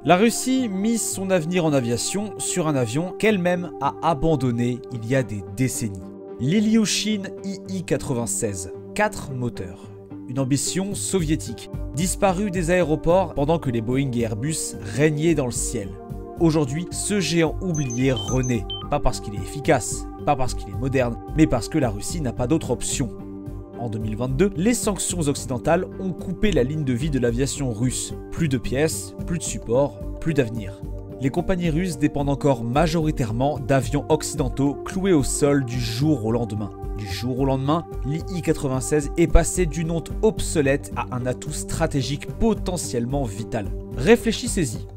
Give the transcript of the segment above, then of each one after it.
La Russie mise son avenir en aviation sur un avion qu'elle-même a abandonné il y a des décennies. L'Ilyushin Il-76, 4 moteurs. Une ambition soviétique, disparue des aéroports pendant que les Boeing et Airbus régnaient dans le ciel. Aujourd'hui, ce géant oublié renaît, pas parce qu'il est efficace, pas parce qu'il est moderne, mais parce que la Russie n'a pas d'autre option. En 2022, les sanctions occidentales ont coupé la ligne de vie de l'aviation russe. Plus de pièces, plus de support, plus d'avenir. Les compagnies russes dépendent encore majoritairement d'avions occidentaux cloués au sol du jour au lendemain. Du jour au lendemain, l'Il-76 est passé d'une honte obsolète à un atout stratégique potentiellement vital. Réfléchissez-y.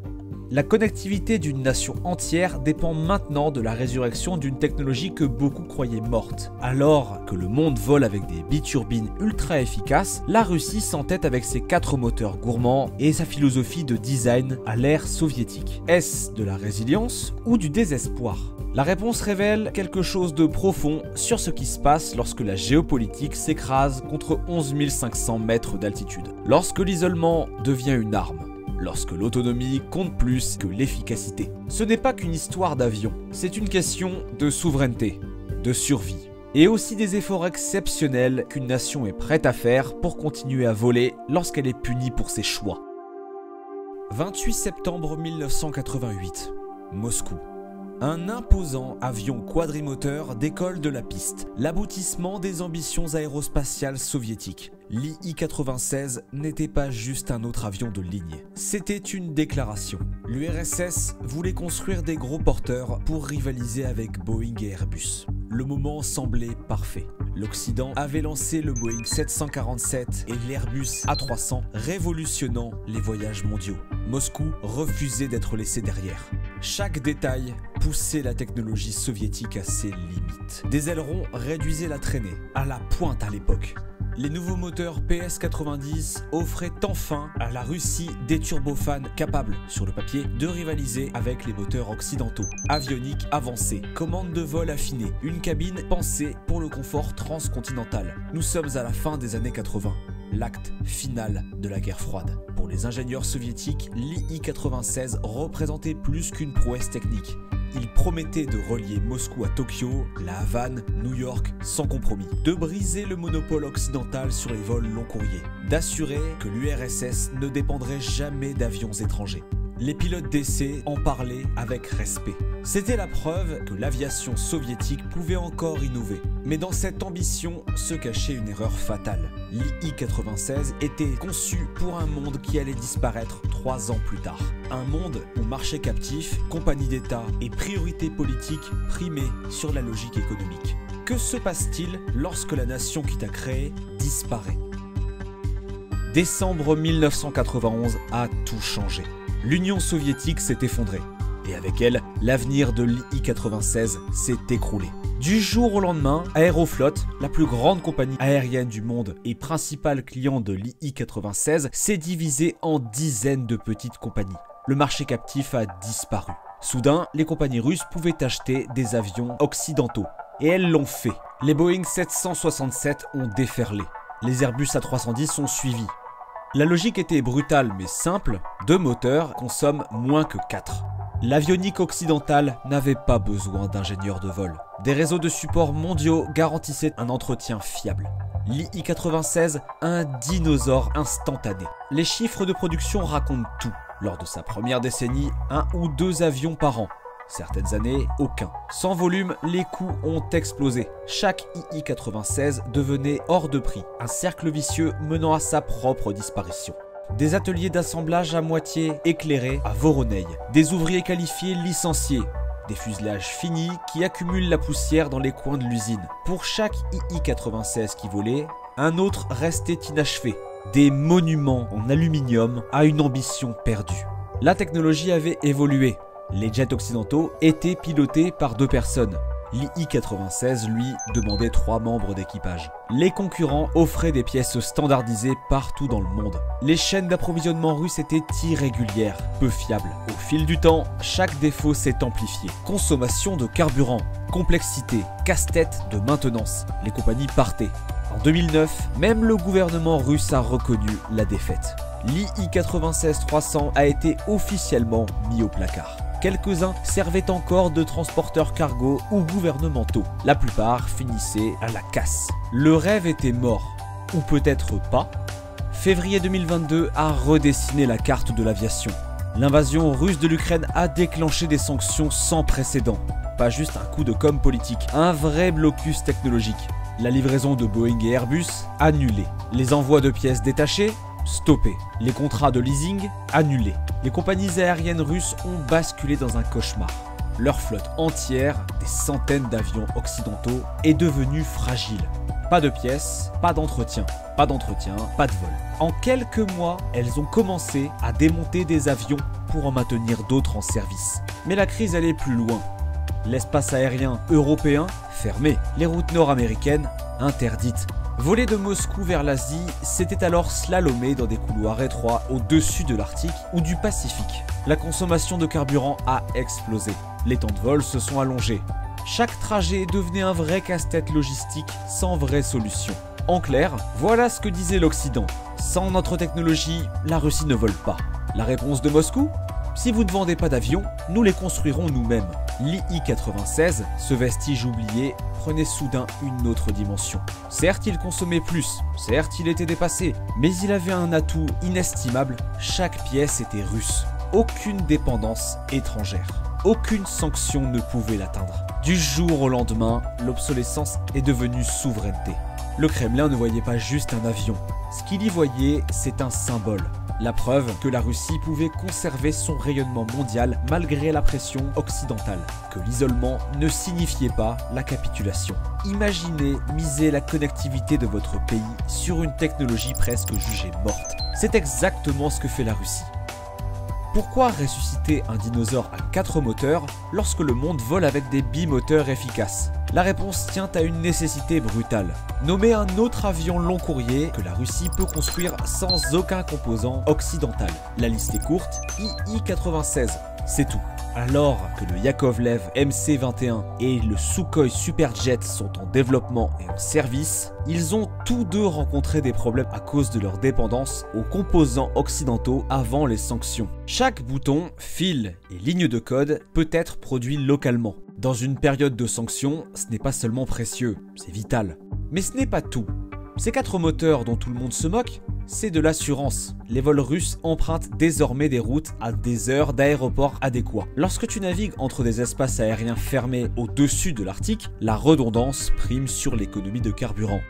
La connectivité d'une nation entière dépend maintenant de la résurrection d'une technologie que beaucoup croyaient morte. Alors que le monde vole avec des biturbines ultra efficaces, la Russie s'entête avec ses 4 moteurs gourmands et sa philosophie de design à l'ère soviétique. Est-ce de la résilience ou du désespoir ? La réponse révèle quelque chose de profond sur ce qui se passe lorsque la géopolitique s'écrase contre 11 500 mètres d'altitude. Lorsque l'isolement devient une arme. Lorsque l'autonomie compte plus que l'efficacité. Ce n'est pas qu'une histoire d'avion, c'est une question de souveraineté, de survie, et aussi des efforts exceptionnels qu'une nation est prête à faire pour continuer à voler lorsqu'elle est punie pour ses choix. 28 septembre 1988, Moscou. Un imposant avion quadrimoteur décolle de la piste, l'aboutissement des ambitions aérospatiales soviétiques. L'Il-76 n'était pas juste un autre avion de ligne, c'était une déclaration. L'URSS voulait construire des gros porteurs pour rivaliser avec Boeing et Airbus. Le moment semblait parfait. L'Occident avait lancé le Boeing 747 et l'Airbus A300, révolutionnant les voyages mondiaux. Moscou refusait d'être laissé derrière. Chaque détail poussait la technologie soviétique à ses limites. Des ailerons réduisaient la traînée, à la pointe à l'époque. Les nouveaux moteurs PS90 offraient enfin à la Russie des turbofans capables, sur le papier, de rivaliser avec les moteurs occidentaux. Avionique avancée, commande de vol affinée, une cabine pensée pour le confort transcontinental. Nous sommes à la fin des années 80. L'acte final de la guerre froide. Pour les ingénieurs soviétiques, l'Il-76 représentait plus qu'une prouesse technique. Il promettait de relier Moscou à Tokyo, la Havane, New York, sans compromis. De briser le monopole occidental sur les vols long courriers. D'assurer que l'URSS ne dépendrait jamais d'avions étrangers. Les pilotes d'essai en parlaient avec respect. C'était la preuve que l'aviation soviétique pouvait encore innover. Mais dans cette ambition se cachait une erreur fatale. L'Il-76 était conçu pour un monde qui allait disparaître 3 ans plus tard. Un monde où marché captif, compagnie d'État et priorités politiques primaient sur la logique économique. Que se passe-t-il lorsque la nation qui t'a créé disparaît ? Décembre 1991 a tout changé. L'Union soviétique s'est effondrée. Et avec elle, l'avenir de l'Il-76 s'est écroulé. Du jour au lendemain, Aeroflot, la plus grande compagnie aérienne du monde et principal client de l'Il-76, s'est divisé en dizaines de petites compagnies. Le marché captif a disparu. Soudain, les compagnies russes pouvaient acheter des avions occidentaux. Et elles l'ont fait. Les Boeing 767 ont déferlé. Les Airbus A310 ont suivi. La logique était brutale mais simple, 2 moteurs consomment moins que 4. L'avionique occidentale n'avait pas besoin d'ingénieurs de vol. Des réseaux de support mondiaux garantissaient un entretien fiable. L'Il-76, un dinosaure instantané. Les chiffres de production racontent tout. Lors de sa première décennie, 1 ou 2 avions par an. Certaines années, aucun. Sans volume, les coûts ont explosé. Chaque Il-76 devenait hors de prix. Un cercle vicieux menant à sa propre disparition. Des ateliers d'assemblage à moitié éclairés à Voronezh. Des ouvriers qualifiés licenciés. Des fuselages finis qui accumulent la poussière dans les coins de l'usine. Pour chaque Il-76 qui volait, un autre restait inachevé. Des monuments en aluminium à une ambition perdue. La technologie avait évolué. Les jets occidentaux étaient pilotés par 2 personnes. L'Il-76, lui, demandait 3 membres d'équipage. Les concurrents offraient des pièces standardisées partout dans le monde. Les chaînes d'approvisionnement russes étaient irrégulières, peu fiables. Au fil du temps, chaque défaut s'est amplifié. Consommation de carburant, complexité, casse-tête de maintenance. Les compagnies partaient. En 2009, même le gouvernement russe a reconnu la défaite. L'Il-76-300 a été officiellement mis au placard. Quelques-uns servaient encore de transporteurs cargo ou gouvernementaux. La plupart finissaient à la casse. Le rêve était mort. Ou peut-être pas. Février 2022 a redessiné la carte de l'aviation. L'invasion russe de l'Ukraine a déclenché des sanctions sans précédent. Pas juste un coup de com' politique, un vrai blocus technologique. La livraison de Boeing et Airbus, annulée. Les envois de pièces détachées, stoppés. Les contrats de leasing, annulés. Les compagnies aériennes russes ont basculé dans un cauchemar. Leur flotte entière, des centaines d'avions occidentaux, est devenue fragile. Pas de pièces, pas d'entretien, pas de vol. En quelques mois, elles ont commencé à démonter des avions pour en maintenir d'autres en service. Mais la crise allait plus loin. L'espace aérien européen fermé, les routes nord-américaines interdites. Voler de Moscou vers l'Asie, c'était alors slalomer dans des couloirs étroits au-dessus de l'Arctique ou du Pacifique. La consommation de carburant a explosé. Les temps de vol se sont allongés. Chaque trajet devenait un vrai casse-tête logistique sans vraie solution. En clair, voilà ce que disait l'Occident. Sans notre technologie, la Russie ne vole pas. La réponse de Moscou ? Si vous ne vendez pas d'avions, nous les construirons nous-mêmes. L'Il-76, ce vestige oublié, prenait soudain une autre dimension. Certes, il consommait plus, certes, il était dépassé, mais il avait un atout inestimable, chaque pièce était russe. Aucune dépendance étrangère. Aucune sanction ne pouvait l'atteindre. Du jour au lendemain, l'obsolescence est devenue souveraineté. Le Kremlin ne voyait pas juste un avion. Ce qu'il y voyait, c'est un symbole. La preuve que la Russie pouvait conserver son rayonnement mondial malgré la pression occidentale. Que l'isolement ne signifiait pas la capitulation. Imaginez miser la connectivité de votre pays sur une technologie presque jugée morte. C'est exactement ce que fait la Russie. Pourquoi ressusciter un dinosaure à 4 moteurs lorsque le monde vole avec des bimoteurs efficaces? La réponse tient à une nécessité brutale. Nommer un autre avion long courrier que la Russie peut construire sans aucun composant occidental. La liste est courte, Il-76, c'est tout. Alors que le Yakovlev MC-21 et le Sukhoi Superjet sont en développement et en service, ils ont tous deux rencontré des problèmes à cause de leur dépendance aux composants occidentaux avant les sanctions. Chaque bouton, fil et ligne de code peut être produit localement. Dans une période de sanctions, ce n'est pas seulement précieux, c'est vital. Mais ce n'est pas tout. Ces 4 moteurs dont tout le monde se moque, c'est de l'assurance. Les vols russes empruntent désormais des routes à des heures d'aéroports adéquats. Lorsque tu navigues entre des espaces aériens fermés au-dessus de l'Arctique, la redondance prime sur l'économie de carburant.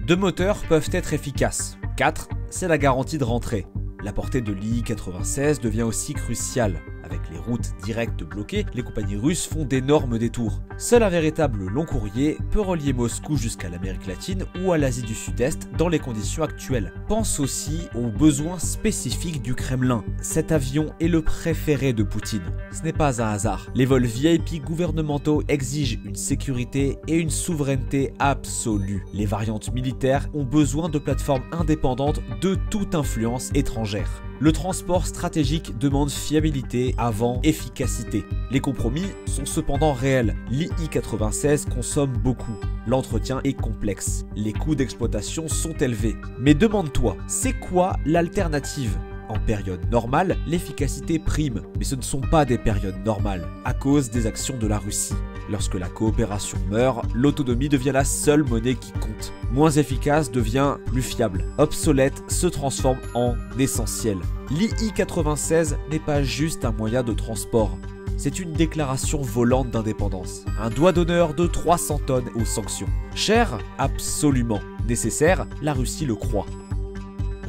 2 moteurs peuvent être efficaces. 4, c'est la garantie de rentrée. La portée de l'Il-76 devient aussi cruciale. Avec les routes directes bloquées, les compagnies russes font d'énormes détours. Seul un véritable long courrier peut relier Moscou jusqu'à l'Amérique latine ou à l'Asie du Sud-Est dans les conditions actuelles. Pense aussi aux besoins spécifiques du Kremlin. Cet avion est le préféré de Poutine. Ce n'est pas un hasard. Les vols VIP gouvernementaux exigent une sécurité et une souveraineté absolue. Les variantes militaires ont besoin de plateformes indépendantes de toute influence étrangère. Le transport stratégique demande fiabilité avant efficacité. Les compromis sont cependant réels. L'Il-76 consomme beaucoup. L'entretien est complexe. Les coûts d'exploitation sont élevés. Mais demande-toi, c'est quoi l'alternative ? En période normale, l'efficacité prime, mais ce ne sont pas des périodes normales, à cause des actions de la Russie. Lorsque la coopération meurt, l'autonomie devient la seule monnaie qui compte. Moins efficace devient plus fiable. Obsolète se transforme en essentiel. L'Il-76 n'est pas juste un moyen de transport. C'est une déclaration volante d'indépendance. Un doigt d'honneur de 300 tonnes aux sanctions. Cher ? Absolument. Nécessaire ? La Russie le croit.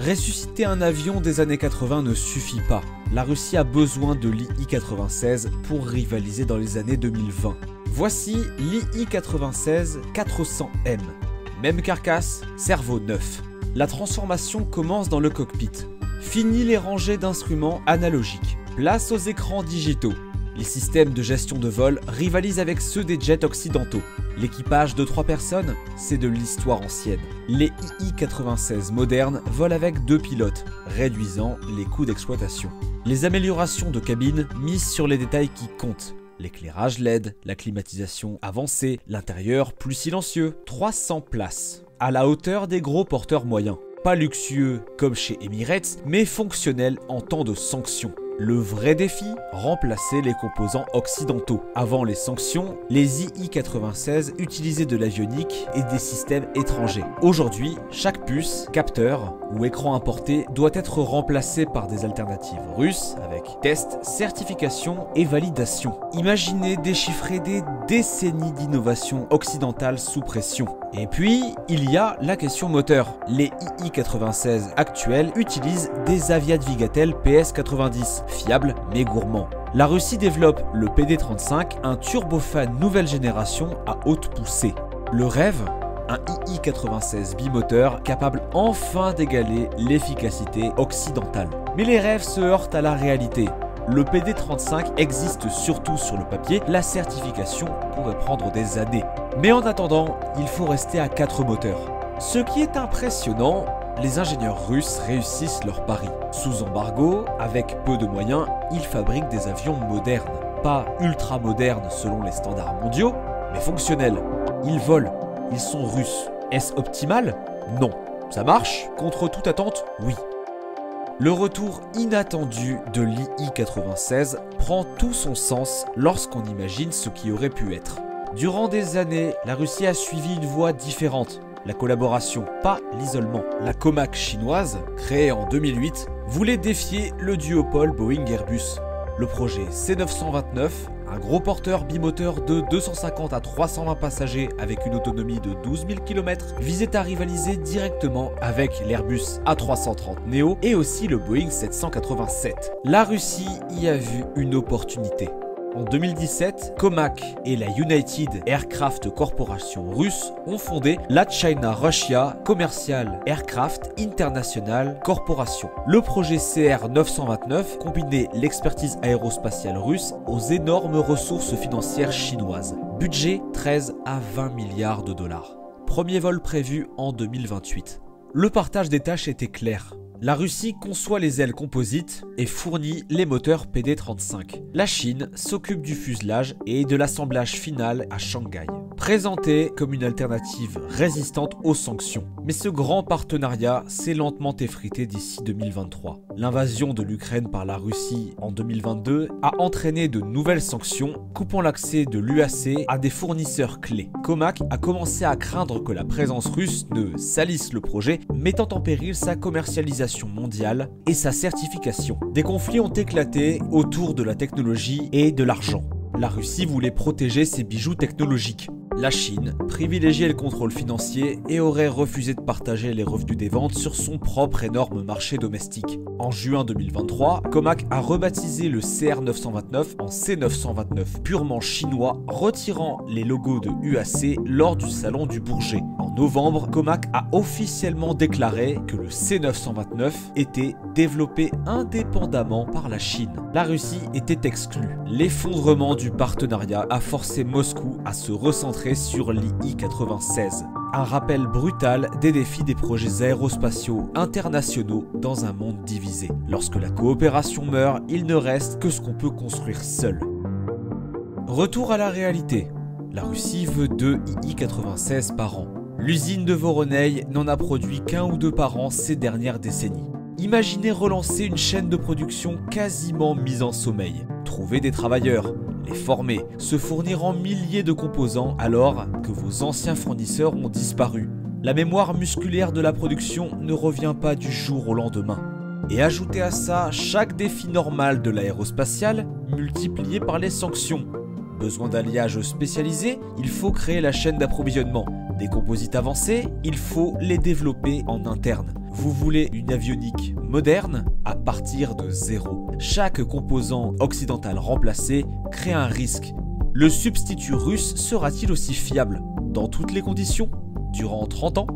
Ressusciter un avion des années 80 ne suffit pas. La Russie a besoin de l'Il-76 pour rivaliser dans les années 2020. Voici l'Il-76 400M. Même carcasse, cerveau neuf. La transformation commence dans le cockpit. Fini les rangées d'instruments analogiques. Place aux écrans digitaux. Les systèmes de gestion de vol rivalisent avec ceux des jets occidentaux. L'équipage de 3 personnes, c'est de l'histoire ancienne. Les Il-76 modernes volent avec 2 pilotes, réduisant les coûts d'exploitation. Les améliorations de cabine misent sur les détails qui comptent. L'éclairage LED, la climatisation avancée, l'intérieur plus silencieux, 300 places. à la hauteur des gros porteurs moyens. Pas luxueux comme chez Emirates, mais fonctionnel en temps de sanctions. Le vrai défi, remplacer les composants occidentaux. Avant les sanctions, les II-96 utilisaient de l'avionique et des systèmes étrangers. Aujourd'hui, chaque puce, capteur ou écran importé doit être remplacé par des alternatives russes avec tests, certification et validation. Imaginez déchiffrer des décennies d'innovation occidentale sous pression. Et puis, il y a la question moteur. Les II-96 actuels utilisent des Aviat Vigatel PS90, fiables mais gourmands. La Russie développe le PD35, un turbofan nouvelle génération à haute poussée. Le rêve, un II-96 bimoteur capable enfin d'égaler l'efficacité occidentale. Mais les rêves se heurtent à la réalité. Le PD35 existe surtout sur le papier, la certification pourrait prendre des années. Mais en attendant, il faut rester à 4 moteurs. Ce qui est impressionnant, les ingénieurs russes réussissent leur pari. Sous embargo, avec peu de moyens, ils fabriquent des avions modernes. Pas ultra modernes selon les standards mondiaux, mais fonctionnels. Ils volent, ils sont russes. Est-ce optimal? Non. Ça marche? Contre toute attente? Oui. Le retour inattendu de l'II-96 prend tout son sens lorsqu'on imagine ce qui aurait pu être. Durant des années, la Russie a suivi une voie différente. La collaboration, pas l'isolement. La Comac chinoise, créée en 2008, voulait défier le duopole Boeing-Airbus. Le projet C929, un gros porteur bimoteur de 250 à 320 passagers avec une autonomie de 12 000 km, visait à rivaliser directement avec l'Airbus A330 Neo et aussi le Boeing 787. La Russie y a vu une opportunité. En 2017, Comac et la United Aircraft Corporation russe ont fondé la China Russia Commercial Aircraft International Corporation. Le projet CR929 combinait l'expertise aérospatiale russe aux énormes ressources financières chinoises. Budget 13 à 20 milliards de dollars. Premier vol prévu en 2028. Le partage des tâches était clair. La Russie conçoit les ailes composites et fournit les moteurs PD35. La Chine s'occupe du fuselage et de l'assemblage final à Shanghai, présenté comme une alternative résistante aux sanctions. Mais ce grand partenariat s'est lentement effrité d'ici 2023. L'invasion de l'Ukraine par la Russie en 2022 a entraîné de nouvelles sanctions, coupant l'accès de l'UAC à des fournisseurs clés. Comac a commencé à craindre que la présence russe ne salisse le projet, mettant en péril sa commercialisation mondiale et sa certification. Des conflits ont éclaté autour de la technologie et de l'argent. La Russie voulait protéger ses bijoux technologiques. La Chine privilégiait le contrôle financier et aurait refusé de partager les revenus des ventes sur son propre énorme marché domestique. En juin 2023, Comac a rebaptisé le CR929 en C929, purement chinois, retirant les logos de UAC lors du salon du Bourget. En novembre, Comac a officiellement déclaré que le C929 était développé indépendamment par la Chine. La Russie était exclue. L'effondrement du partenariat a forcé Moscou à se recentrer sur l'II-96. Un rappel brutal des défis des projets aérospatiaux internationaux dans un monde divisé. Lorsque la coopération meurt, il ne reste que ce qu'on peut construire seul. Retour à la réalité. La Russie veut 2 II-96 par an. L'usine de Voronezh n'en a produit qu'un ou deux par an ces dernières décennies. Imaginez relancer une chaîne de production quasiment mise en sommeil. Trouver des travailleurs, les former, se fournir en milliers de composants alors que vos anciens fournisseurs ont disparu. La mémoire musculaire de la production ne revient pas du jour au lendemain. Et ajoutez à ça chaque défi normal de l'aérospatiale multiplié par les sanctions. Besoin d'alliages spécialisés, il faut créer la chaîne d'approvisionnement. Des composites avancés, il faut les développer en interne. Vous voulez une avionique moderne à partir de zéro. Chaque composant occidental remplacé crée un risque. Le substitut russe sera-t-il aussi fiable dans toutes les conditions? Durant 30 ans,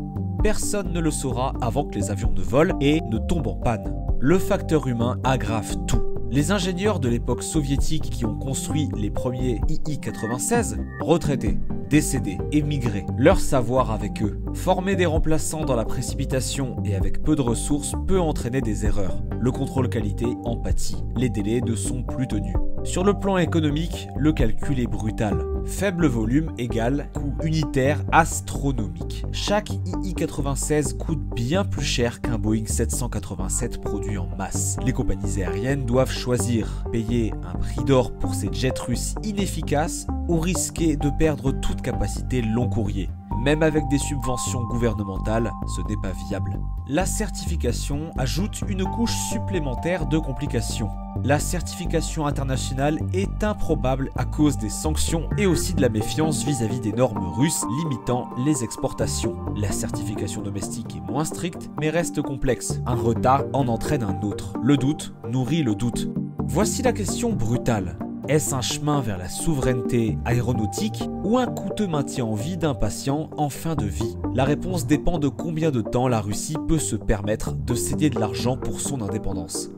personne ne le saura avant que les avions ne volent et ne tombent en panne. Le facteur humain aggrave tout. Les ingénieurs de l'époque soviétique qui ont construit les premiers II-96, retraités, décédés, émigrés, leur savoir avec eux. Former des remplaçants dans la précipitation et avec peu de ressources peut entraîner des erreurs. Le contrôle qualité en pâtit. Les délais ne sont plus tenus. Sur le plan économique, le calcul est brutal. Faible volume égale coût unitaire astronomique. Chaque II-96 coûte bien plus cher qu'un Boeing 787 produit en masse. Les compagnies aériennes doivent choisir, payer un prix d'or pour ces jets russes inefficaces ou risquer de perdre toute capacité long courrier. Même avec des subventions gouvernementales, ce n'est pas viable. La certification ajoute une couche supplémentaire de complications. La certification internationale est improbable à cause des sanctions et aussi de la méfiance vis-à-vis des normes russes limitant les exportations. La certification domestique est moins stricte mais reste complexe. Un retard en entraîne un autre. Le doute nourrit le doute. Voici la question brutale. Est-ce un chemin vers la souveraineté aéronautique ou un coûteux maintien en vie d'un patient en fin de vie? La réponse dépend de combien de temps la Russie peut se permettre de céder de l'argent pour son indépendance.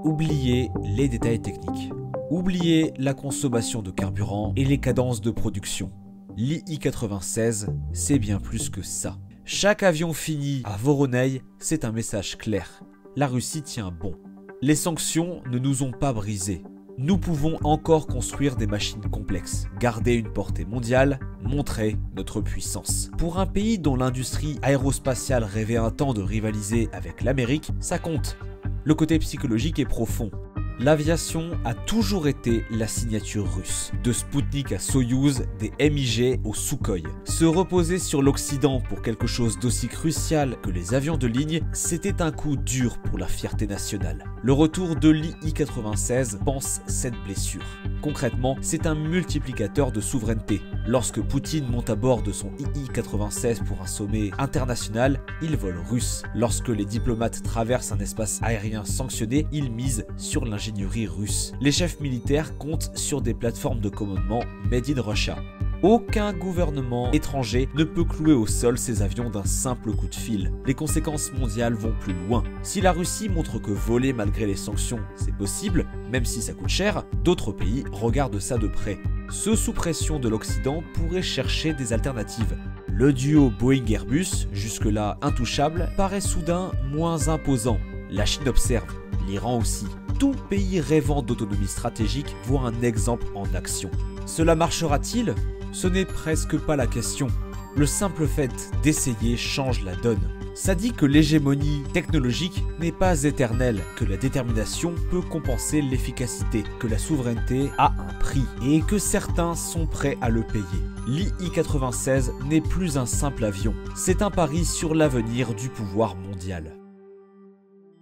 Oubliez les détails techniques. Oubliez la consommation de carburant et les cadences de production. L'II-96, c'est bien plus que ça. Chaque avion fini à Voronezh, c'est un message clair. La Russie tient bon. Les sanctions ne nous ont pas brisés. Nous pouvons encore construire des machines complexes, garder une portée mondiale, montrer notre puissance. Pour un pays dont l'industrie aérospatiale rêvait un temps de rivaliser avec l'Amérique, ça compte. Le côté psychologique est profond. L'aviation a toujours été la signature russe. De Spoutnik à Soyouz, des MiG au Sukhoi. Se reposer sur l'Occident pour quelque chose d'aussi crucial que les avions de ligne, c'était un coup dur pour la fierté nationale. Le retour de l'II-96 pense cette blessure. Concrètement, c'est un multiplicateur de souveraineté. Lorsque Poutine monte à bord de son II-96 pour un sommet international, il vole russe. Lorsque les diplomates traversent un espace aérien sanctionné, ils misent sur l'ingénierie russe. Les chefs militaires comptent sur des plateformes de commandement made in Russia. Aucun gouvernement étranger ne peut clouer au sol ces avions d'un simple coup de fil. Les conséquences mondiales vont plus loin. Si la Russie montre que voler malgré les sanctions, c'est possible, même si ça coûte cher, d'autres pays regardent ça de près. Ceux sous pression de l'Occident pourraient chercher des alternatives. Le duo Boeing-Airbus, jusque-là intouchable, paraît soudain moins imposant. La Chine observe, l'Iran aussi. Tout pays rêvant d'autonomie stratégique voit un exemple en action. Cela marchera-t-il ? Ce n'est presque pas la question. Le simple fait d'essayer change la donne. Ça dit que l'hégémonie technologique n'est pas éternelle, que la détermination peut compenser l'efficacité, que la souveraineté a un prix et que certains sont prêts à le payer. L'II-96 n'est plus un simple avion, c'est un pari sur l'avenir du pouvoir mondial.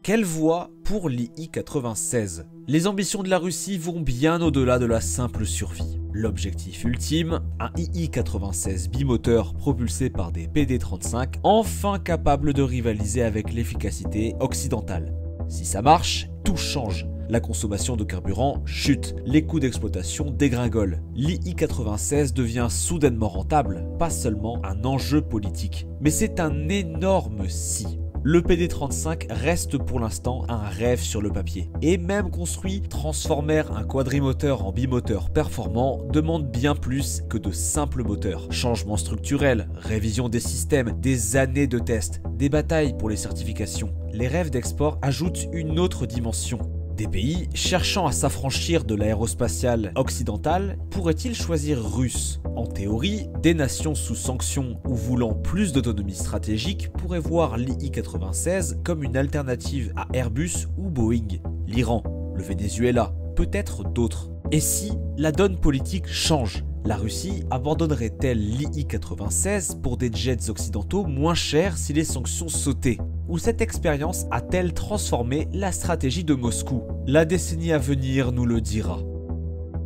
Quelle voie pour l'II-96 ? Les ambitions de la Russie vont bien au-delà de la simple survie. L'objectif ultime, un II-96 bimoteur propulsé par des PD-35, enfin capable de rivaliser avec l'efficacité occidentale. Si ça marche, tout change. La consommation de carburant chute, les coûts d'exploitation dégringolent. L'II-96 devient soudainement rentable, pas seulement un enjeu politique. Mais c'est un énorme si. Le PD-35 reste pour l'instant un rêve sur le papier. Et même construit, transformer un quadrimoteur en bimoteur performant demande bien plus que de simples moteurs. Changements structurels, révision des systèmes, des années de tests, des batailles pour les certifications. Les rêves d'export ajoutent une autre dimension. Des pays cherchant à s'affranchir de l'aérospatiale occidentale pourraient-ils choisir russe? En théorie, des nations sous sanctions ou voulant plus d'autonomie stratégique pourraient voir l'II-96 comme une alternative à Airbus ou Boeing. L'Iran, le Venezuela, peut-être d'autres. Et si la donne politique change? La Russie abandonnerait-elle l'II-96 pour des jets occidentaux moins chers si les sanctions sautaient? Ou cette expérience a-t-elle transformé la stratégie de Moscou? La décennie à venir nous le dira.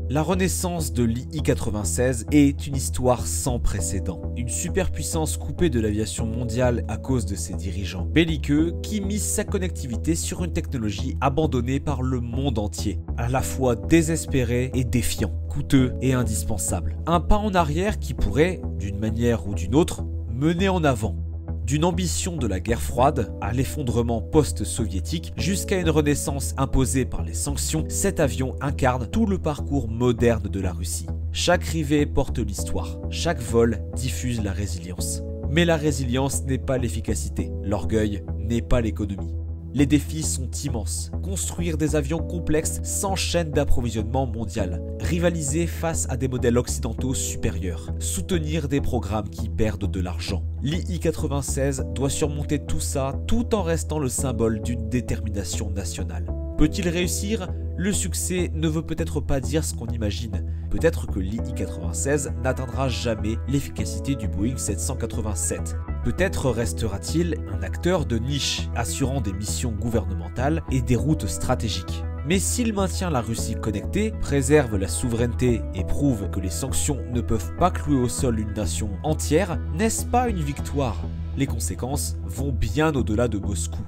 La renaissance de l'II-96 est une histoire sans précédent. Une superpuissance coupée de l'aviation mondiale à cause de ses dirigeants belliqueux qui misent sa connectivité sur une technologie abandonnée par le monde entier, à la fois désespéré et défiant, coûteux et indispensable. Un pas en arrière qui pourrait, d'une manière ou d'une autre, mener en avant. D'une ambition de la guerre froide à l'effondrement post-soviétique jusqu'à une renaissance imposée par les sanctions, cet avion incarne tout le parcours moderne de la Russie. Chaque rivée porte l'histoire, chaque vol diffuse la résilience. Mais la résilience n'est pas l'efficacité, l'orgueil n'est pas l'économie. Les défis sont immenses. Construire des avions complexes sans chaîne d'approvisionnement mondiale. Rivaliser face à des modèles occidentaux supérieurs. Soutenir des programmes qui perdent de l'argent. L'II-96 doit surmonter tout ça tout en restant le symbole d'une détermination nationale. Peut-il réussir ? Le succès ne veut peut-être pas dire ce qu'on imagine. Peut-être que l'II-96 n'atteindra jamais l'efficacité du Boeing 787. Peut-être restera-t-il un acteur de niche, assurant des missions gouvernementales et des routes stratégiques. Mais s'il maintient la Russie connectée, préserve la souveraineté et prouve que les sanctions ne peuvent pas clouer au sol une nation entière, n'est-ce pas une victoire ? Les conséquences vont bien au-delà de Moscou.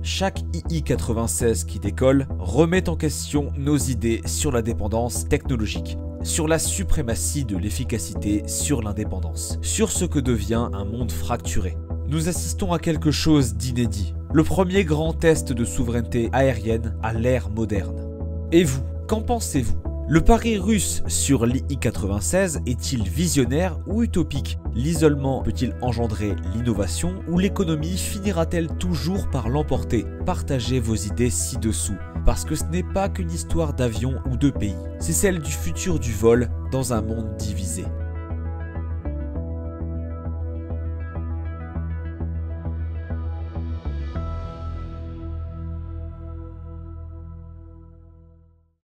Chaque II-96 qui décolle remet en question nos idées sur la dépendance technologique, sur la suprématie de l'efficacité sur l'indépendance, sur ce que devient un monde fracturé. Nous assistons à quelque chose d'inédit, le premier grand test de souveraineté aérienne à l'ère moderne. Et vous, qu'en pensez-vous ? Le pari russe sur l'II-96 est-il visionnaire ou utopique ? L'isolement peut-il engendrer l'innovation ou l'économie finira-t-elle toujours par l'emporter ? Partagez vos idées ci-dessous, parce que ce n'est pas qu'une histoire d'avion ou de pays, c'est celle du futur du vol dans un monde divisé.